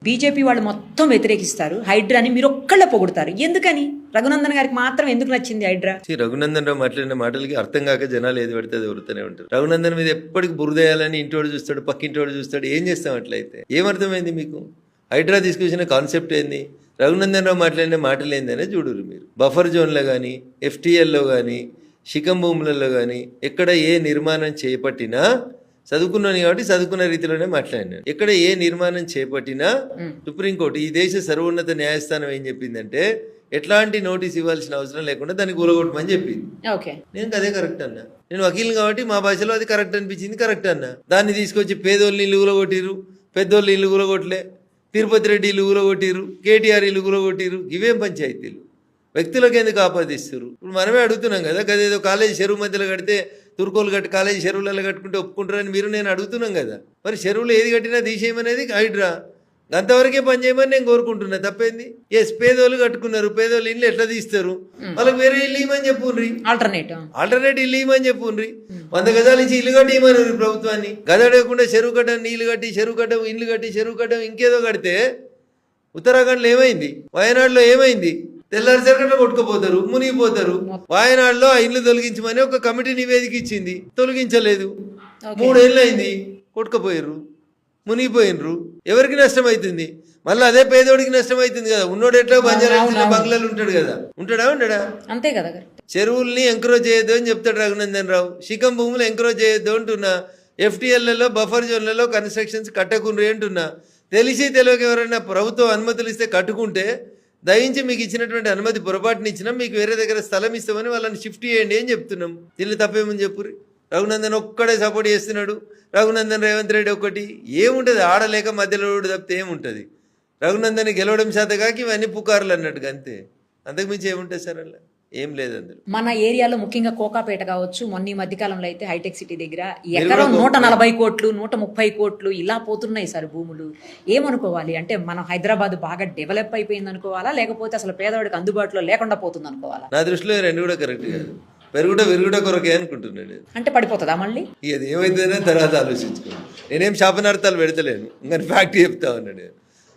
BJP వాళ్ళు మొత్తం వ్యతిరేకిస్తారు హైడ్రాని, మీరు ఒక్కళ్ళే పొగుడతారు. ఎందుకని? రఘునందన్ గారికి మాత్రం ఎందుకు నచ్చింది హైడ్రా? రఘునందన్ రావు మాట్లాడిన మాటలకి అర్థం కాక జనాలు ఏది పడితే అది ఎవరుతూనే ఉంటారు. రఘునందన్ మీద ఎప్పటికి బురదేయాలని ఇంటోడు చూస్తాడు, పక్కింటోడు చూస్తాడు. ఏం చేస్తాం అట్లయితే? ఏమర్థమైంది మీకు? హైడ్రా తీసుకొచ్చిన కాన్సెప్ట్ ఏంది? రఘునందన్ రావు మాట్లాడిన మాటలు ఏందనే చూడురు మీరు. బఫర్ జోన్లో కానీ, ఎఫ్టీఎల్లో కానీ, శిఖం భూములలో కానీ ఎక్కడ ఏ నిర్మాణం చేపట్టినా, చదువుకున్నాను కాబట్టి చదువుకున్న రీతిలోనే మాట్లాడినాను, ఎక్కడ ఏ నిర్మాణం చేపట్టినా సుప్రీంకోర్టు, ఈ దేశ సర్వోన్నత న్యాయస్థానం ఏం చెప్పిందంటే ఎట్లాంటి నోటీస్ ఇవ్వాల్సిన అవసరం లేకుండా దాన్ని కూలగొట్టమని చెప్పింది. నేను అదే కరెక్ట్ అన్నా. నేను వకీలు కాబట్టి మా భాషలో అది కరెక్ట్ అనిపించింది, కరెక్ట్ అన్నా. దాన్ని తీసుకొచ్చి పేదోళ్ళని ఇల్లు కూలగొట్టిరు, పెద్దోళ్ళు ఇల్లు కూలగొట్టలే, తిరుపతి రెడ్డి ఇల్లు కూలగొట్టిరు, కేటీఆర్ ఇల్లు కూలగొట్టిరు. ఇవేం పంచాయతీలు? వ్యక్తులకు ఎందుకు ఆపాదిస్తారు? ఇప్పుడు మనమే అడుగుతున్నాం కదా, గదేదో కాలేజీ చెరువు మధ్యలో కడితే తుర్కోలు కట్టి కాలేజీ చెరువులలో కట్టుకుంటే ఒప్పుకుంటారని మీరు నేను అడుగుతున్నాం కదా. మరి చెరువులు ఏది కట్టినా తీసేయమనేది హైడ్రా, అంతవరకే పని చేయమని నేను కోరుకుంటున్నా. తప్పేంది? ఎస్, పేదోళ్ళు కట్టుకున్నారు, పేదోళ్ళు ఇల్లు ఎట్లా తీస్తారు? వాళ్ళకి వేరే ఇల్లు ఇవ్వమని చెప్పుండ్రి, ఆల్టర్నేట్ ఇల్లు ఇవ్వమని చెప్పుండ్రి. 100 గజాలు ఇచ్చి ఇల్లు కట్టి ఇవ్వమని ప్రభుత్వాన్ని. గద అడగకుండా చెరువు కట్టం, నీళ్లు కట్టి చెరువు కట్టం, ఇల్లు కట్టి చెరువు కట్టం, ఇంకేదో కడితే ఉత్తరాఖండ్లో ఏమైంది, వయనాడులో ఏమైంది? తెల్లారి సరికట్లా కొట్టుకుపోతారు, మునిగిపోతారు. వాయనాడులో ఆ ఇల్లు తొలగించమని ఒక కమిటీ నివేదిక ఇచ్చింది, తొలగించలేదు. 3 ఏళ్ళు అయింది, కొట్టుకుపోయారు, మునిగిపోయినరు. ఎవరికి నష్టం అవుతుంది? మళ్ళీ అదే పేదోడికి నష్టం అవుతుంది కదా. ఉన్నోడు ఎట్లా బంజారా బంగ్లాలు ఉంటాడు కదా, ఉండడా? అంతే కదా. చెరువుల్ని ఎంకరేజ్ చేయొద్దు అని చెప్తాడు రఘునందన్ రావు. శిఖం భూములు ఎంకరేజ్ చేయొద్దు అంటున్నా. ఎఫ్టీఎల్లలో బఫర్ జోన్లలో కన్స్ట్రక్షన్స్ కట్టకుండ్రి అంటున్నా. తెలిసి తెలియక ఎవరైనా ప్రభుత్వం అనుమతులు ఇస్తే కట్టుకుంటే దయించి మీకు ఇచ్చినటువంటి అనుమతి పొరపాటునిచ్చినా మీకు వేరే దగ్గర స్థలం ఇస్తామని వాళ్ళని షిఫ్ట్ చేయండి అని చెప్తున్నాం. దీన్ని తప్పేమని చెప్పుర్రి. రఘునందన్ ఒక్కడే సపోర్ట్ చేస్తున్నాడు. రఘునందన్ రేవంత్ రెడ్డి ఒక్కటి ఏముంటుంది? ఆడలేక మధ్యలో తప్పితే ఏముంటుంది? రఘునందన్ గెలవడం శాతగాకి ఇవన్నీ పుకార్లు అన్నట్టుగా, అంతే. అంతకుమించి ఏముంటుంది సార్? అలా ఏం లేదు అందులో. మన ఏరియాలో ముఖ్యంగా కోకాపేట కావచ్చు, మొన్న ఈ మధ్యకాలంలో అయితే హైటెక్ సిటీ దగ్గర ఎకరం 140 కోట్లు 130 కోట్లు ఇలా పోతున్నాయి సార్ భూములు. ఏమనుకోవాలి? అంటే మనం హైదరాబాద్ బాగా డెవలప్ అయిపోయింది అనుకోవాలా, లేకపోతే అసలు పేదవాడికి అందుబాటులో లేకుండా పోతుంది అనుకోవాలా? నా దృష్టిలో రెండు కూడా కరెక్ట్ కాదు. విరుగుట కొరకే అనుకుంటున్నాడు. అంటే పడిపోతుందా మళ్ళీ? ఇది ఏమైతుందనే తర్వాత ఆలోచించుకోండి. నేనేం శాపనార్థాలు పెడతలేను, ఇంకా ఫ్యాక్ట్ చెప్తా ఉన్నాడు.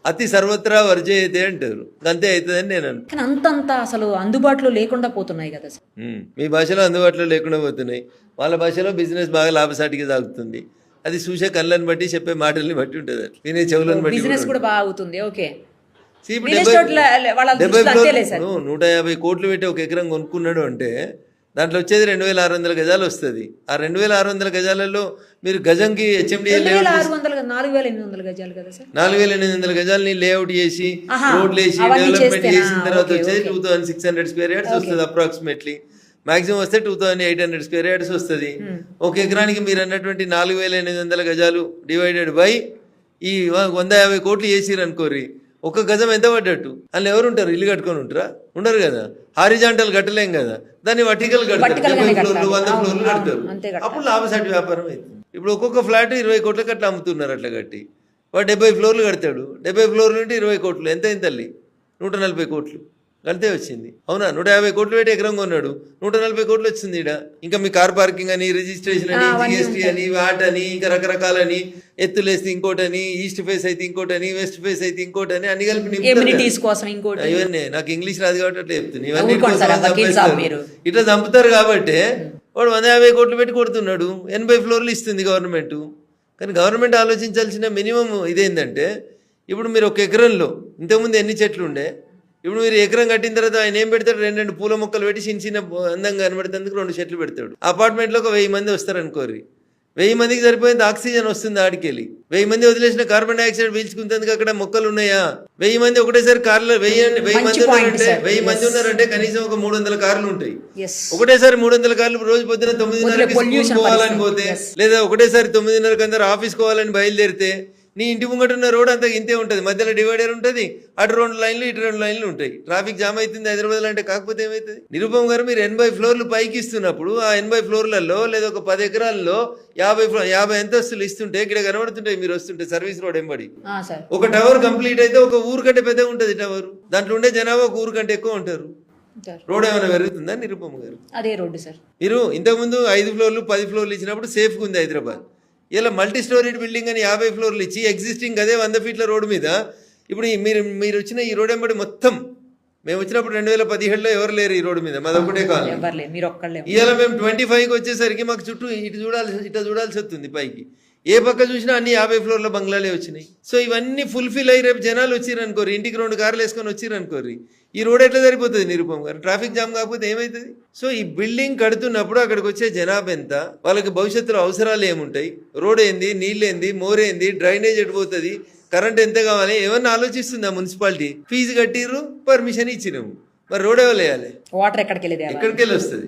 అతి సర్వత్రా వర్జయితే అంటారు, అంతే అవుతుందని నేను అనుకుంటున్నాను. అంతంత అసలు అందుబాటులో లేకుండా పోతున్నాయి కదా సార్. మీ భాషలో అందుబాటులో లేకుండా పోతున్నాయి, వాళ్ళ భాషలో బిజినెస్ బాగా లాభసాటిగా సాగుతుంది. అది చూసే కళ్ళని బట్టి, చెప్పే మాటల్ని బట్టి ఉంటుంది, వినే చెవులను బట్టి బిజినెస్ కూడా బాగా అవుతుంది. ఓకే, 150 కోట్లు పెట్టి ఒక ఎకరం కొనుక్కున్నాడు అంటే దాంట్లో వచ్చేది 2600 గజాలు వస్తుంది. ఆ 2600 గజాలలో మీరు గజంకి హెచ్ఎండిఏ 4800 గజాలు కదా సార్. 4800 గజాలని లేఅవుట్ చేసి రోడ్లు వేసి డెవలప్మెంట్ చేసిన తర్వాత వచ్చేది 2600 స్క్వేర్ యార్డ్స్ వస్తుంది అప్రాక్సిమేట్లీ. మాక్సిమం వస్తే 2800 స్క్వేర్ యార్డ్స్ వస్తుంది. ఒక ఎకరానికి మీరు అన్నటువంటి 4800 గజాలు డివైడెడ్ బై ఈ 150 కోట్లు వేసిరు అనుకోరి, ఒక గజం ఎంత పడ్డట్టు? అందులో ఎవరు ఉంటారు? ఇల్లు కట్టుకొని ఉంటారా? ఉండరు కదా. హారిజాంటల్ కట్టలేం కదా, దాన్ని వర్టికల్ కడతారు. 70 ఫ్లోర్లు 100 ఫ్లోర్లు కడతారు. అప్పుడు లాభసాటి వ్యాపారం అవుతుంది. ఇప్పుడు ఒక్కొక్క ఫ్లాట్ 20 కోట్లకి అట్లా అమ్ముతున్నారు. అట్లా కట్టి వాడు 70 ఫ్లోర్లు కడతాడు. 70 ఫ్లోర్లు నుండి 20 కోట్లు ఎంత అయింది తల్లి? 140 కోట్లు కలితే వచ్చింది. అవునా? 150 కోట్లు పెట్టి ఎకరం కొన్నాడు, 140 కోట్లు వచ్చింది. ఇక్కడ ఇంకా మీ కార్ పార్కింగ్ అని, రిజిస్ట్రేషన్ అని, జిఎస్టీ అని, వాట్ అని, ఇంకా రకరకాలని, ఎత్తులేస్తే ఇంకోటని, ఈస్ట్ ఫేస్ అయితే ఇంకోటని, వెస్ట్ ఫేస్ అయితే ఇంకోటని, అన్ని కలిపి ఇవన్నీ నాకు ఇంగ్లీష్ రాదు కాబట్టి అట్లా చెప్తుంది. ఇవన్నీ ఇట్లా చంపుతారు కాబట్టి వాడు 150 కోట్లు పెట్టి కొడుతున్నాడు. 80 ఫ్లోర్లు ఇస్తుంది గవర్నమెంట్. కానీ గవర్నమెంట్ ఆలోచించాల్సిన మినిమం ఇదేంటంటే, ఇప్పుడు మీరు ఒక ఎకరంలో ఇంతకుముందు ఎన్ని చెట్లు ఉండే, ఇప్పుడు మీరు ఎకరం కట్టిన తర్వాత ఆయన ఏం పెడతాడు? 2 పూల మొక్కలు పెట్టి చిన్న అందంగా కనబడేందుకు 2 చెట్లు పెడతాడు. అపార్ట్మెంట్లో ఒక 1000 మంది వస్తారు అనుకోర్రి. 1000 మందికి సరిపోయింది ఆక్సిజన్ వస్తుంది ఆడికెళ్ళి. 1000 మంది వదిలేసిన కార్బన్ డైఆక్సైడ్ పీల్చుకుంటేందుకు అక్కడ మొక్కలు ఉన్నాయా? 1000 మంది ఒకటేసారి కార్లు 1000 మంది ఉన్నారంటే కనీసం ఒక 300 కార్లు ఉంటాయి. ఒకటేసారి 300 కార్లు రోజు పొద్దున 9:30కి పోవాలని పోతే, లేదా ఒకటేసారి 9:30కి అందరు ఆఫీస్ పోవాలని బయలుదేరితే, నీ ఇంటి ముంగట ఉన్న రోడ్ అంతా ఇంతే ఉంటుంది. మధ్యలో డివైడర్ ఉంటుంది, అటు 2 లైన్లు ఇటు 2 లైన్లు ఉంటాయి. ట్రాఫిక్ జామ్ అవుతుంది హైదరాబాద్ అంటే. కాకపోతే ఏమవుతుంది? నిరుపమ్ గారు, మీరు 80 ఫ్లోర్లు పైకి ఇస్తున్నప్పుడు ఆ 80 ఫ్లోర్లలో లేదా ఒక 10 ఎకరాల్లో 50 అంతస్తులు ఇస్తుంటే ఇక్కడ కనబడుతుంటాయి మీరు వస్తుంటే సర్వీస్ రోడ్ ఎంబడి. ఒక టవర్ కంప్లీట్ అయితే ఒక ఊరు కంటే పెద్దగా ఉంటుంది టవర్. దాంట్లో ఉండే జనాభా ఒక ఊరు కంటే ఎక్కువ ఉంటారు. రోడ్ ఏమైనా పెరుగుతుందా నిరుపమ్ గారు? అదే రోడ్డు సార్. మీరు ఇంతకుముందు 5 ఫ్లోర్లు 10 ఫ్లోర్లు ఇచ్చినప్పుడు సేఫ్గా ఉంది హైదరాబాద్. ఇలా మల్టీ స్టోరీడ్ బిల్డింగ్ అని 50 ఫ్లోర్లు ఇచ్చి ఎగ్జిస్టింగ్ అదే 100 ఫీట్ల రోడ్డు మీద ఇప్పుడు మీరు వచ్చిన ఈ రోడ్ ఎంబడి మొత్తం మేము వచ్చినప్పుడు 2017లో ఎవరు లేరు ఈ రోడ్డు మీద మాదొకటే కాలనీ. ఎవరు లేదు, మీరు ఒక్కళ్ళే. ఇవాళ మేము 25కి వచ్చేసరికి మాకు చుట్టూ ఇట్లా చూడాల్సి వస్తుంది పైకి. ఏ పక్క చూసినా అన్ని 50 ఫ్లోర్ల బంగ్లాలే వచ్చినాయి. సో ఇవన్నీ ఫుల్ఫిల్ అయ్యి రేపు జనాలు వచ్చిరనుకోరు, ఇంటికి 2 కార్లు వేసుకొని వచ్చిరనుకోర్రి, ఈ రోడ్ ఎట్లా సరిపోతుంది నిరుపమ్ గారు? ట్రాఫిక్ జామ్ కాకపోతే ఏమవుతుంది? సో ఈ బిల్డింగ్ కడుతున్నప్పుడు అక్కడికి వచ్చే జనాభా ఎంత, వాళ్ళకి భవిష్యత్తులో అవసరాలు ఏముంటాయి, రోడ్ ఏంది, నీళ్ళేంది, మోరేంది, డ్రైనేజ్ ఎడిపోతుంది, కరెంట్ ఎంత కావాలి, ఏమన్నా ఆలోచిస్తుందా మున్సిపాలిటీ? ఫీజు కట్టిర్రు, పర్మిషన్ ఇచ్చినాము, మరి రోడ్ ఎవరు వేయాలి? వాటర్ ఎక్కడికి వెళ్ళేది? ఎక్కడికి వెళ్ళి వస్తుంది?